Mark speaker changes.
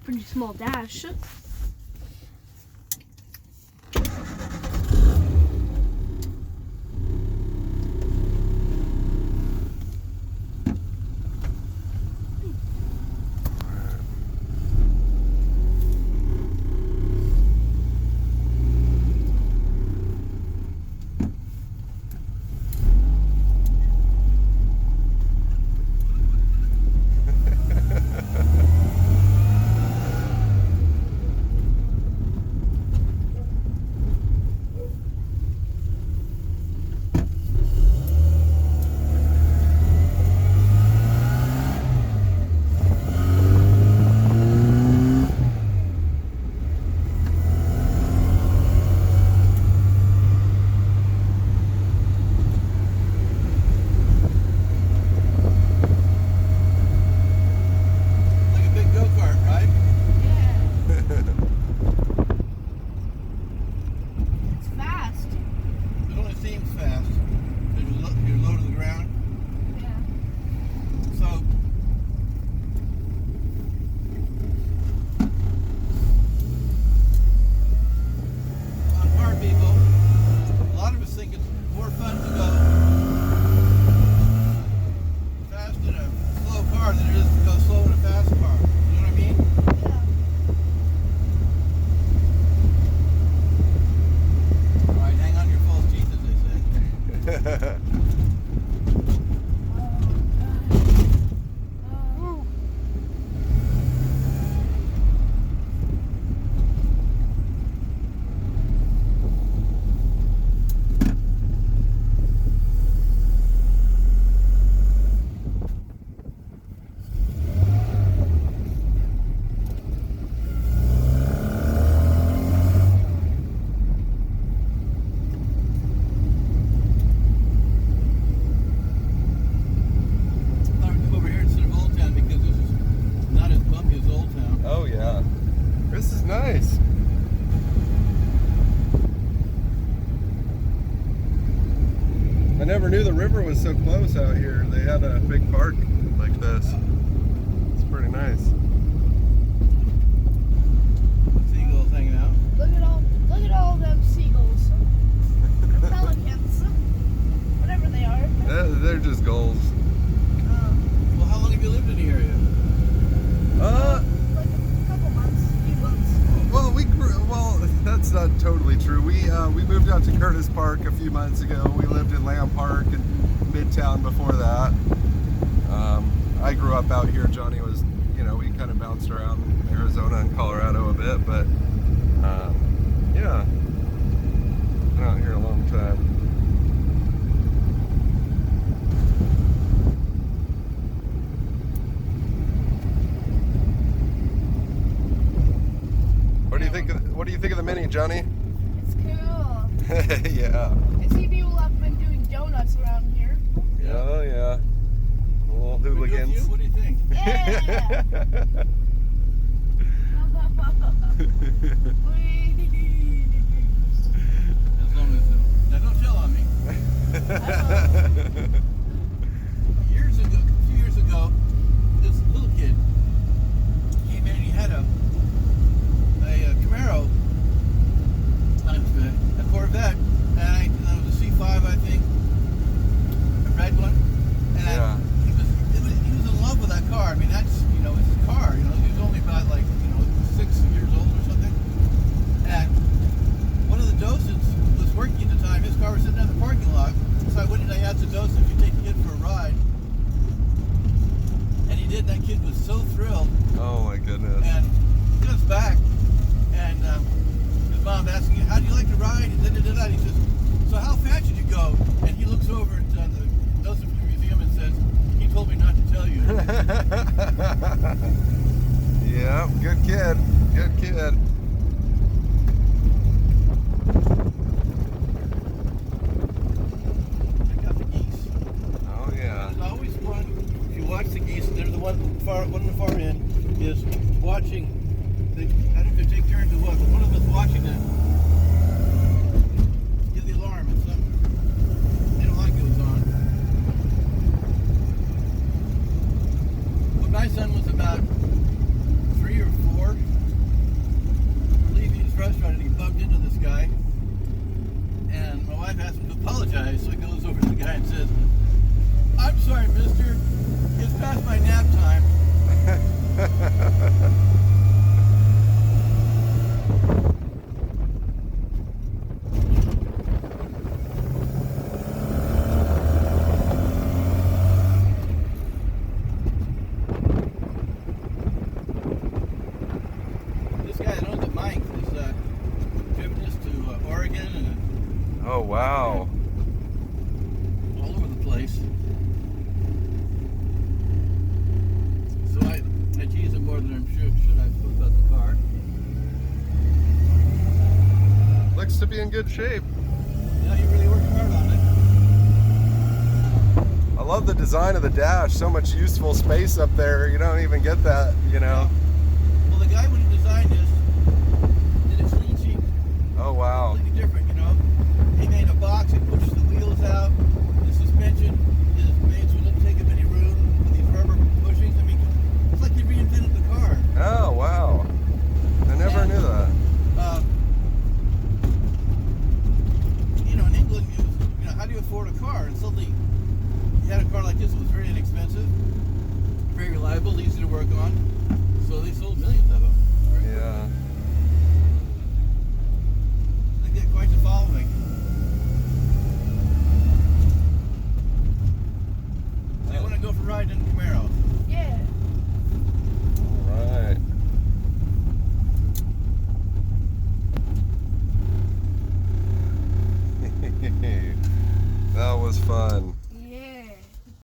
Speaker 1: pretty small dash.
Speaker 2: I never knew the river was so close out here. They had a big park like this. It's pretty nice.
Speaker 3: Seagulls hanging out.
Speaker 1: Look at all them seagulls. Or pelicans. Whatever they are.
Speaker 2: They're just gulls.
Speaker 3: Well, how long have you lived in the area?
Speaker 1: Like a couple months, few months.
Speaker 2: Well, that's not totally true. We moved out to Curtis Park a few months ago. We lived in Lamb Park and Midtown before that. I grew up out here. Johnny was, we kind of bounced around Arizona and Colorado a bit, but yeah, been out here a long time. What do you think of the Mini, Johnny?
Speaker 1: It's cool.
Speaker 2: Yeah.
Speaker 1: I see people have been doing donuts around here.
Speaker 2: Oh yeah. Little hooligans.
Speaker 3: What do you think?
Speaker 1: Yeah.
Speaker 3: As long as now don't tell on me. A few years ago, this little kid came in and he had a Camaro, a Corvette, and it was a C5, I think, a red one, and
Speaker 2: yeah.
Speaker 3: he was in love with that car. I mean, that's, it's his car, he was only about 6 years old or something, and one of the docents was working at the time. His car was sitting in the parking lot, so I went and I asked the docent if he'd take the kid for a ride, and he did. That kid was so thrilled.
Speaker 2: Oh my goodness.
Speaker 3: And he comes back, and his mom asking him, how do you like to ride? And he says, so how fast did you go? And he looks over at the docent from the museum and says, he told me not to tell you.
Speaker 2: Yeah, good kid. Good kid.
Speaker 3: Check out the geese.
Speaker 2: Oh yeah.
Speaker 3: There's always one, if you watch the geese, there's the one on the far end is watching. I don't know if they take turns or what, but one of them is watching it. Give the alarm and something. They don't like goes on. When my son was about 3 or 4,
Speaker 2: wow.
Speaker 3: All over the place. So I tease him more than I'm should I feel about the car.
Speaker 2: Looks to be in good shape.
Speaker 3: Yeah, he really worked hard on it.
Speaker 2: I love the design of the dash. So much useful space up there. You don't even get that, you know.
Speaker 3: Well, the guy when he designed this did it clean cheap.
Speaker 2: Oh, wow.
Speaker 3: Completely different, you know. He made a box, he pushes the wheels out, the suspension is made so it doesn't take up any room with these rubber bushings. I mean, it's like he reinvented the car.
Speaker 2: Oh, wow. I never knew that.
Speaker 3: You know, in England, you know, how do you afford a car? And suddenly, you had a car like this that was very inexpensive, very reliable, easy to work on. So they sold millions of them.
Speaker 2: Yeah.
Speaker 3: They get quite the following. So you want to go for a ride in the Camaro?
Speaker 1: Yeah.
Speaker 2: All right. That was fun.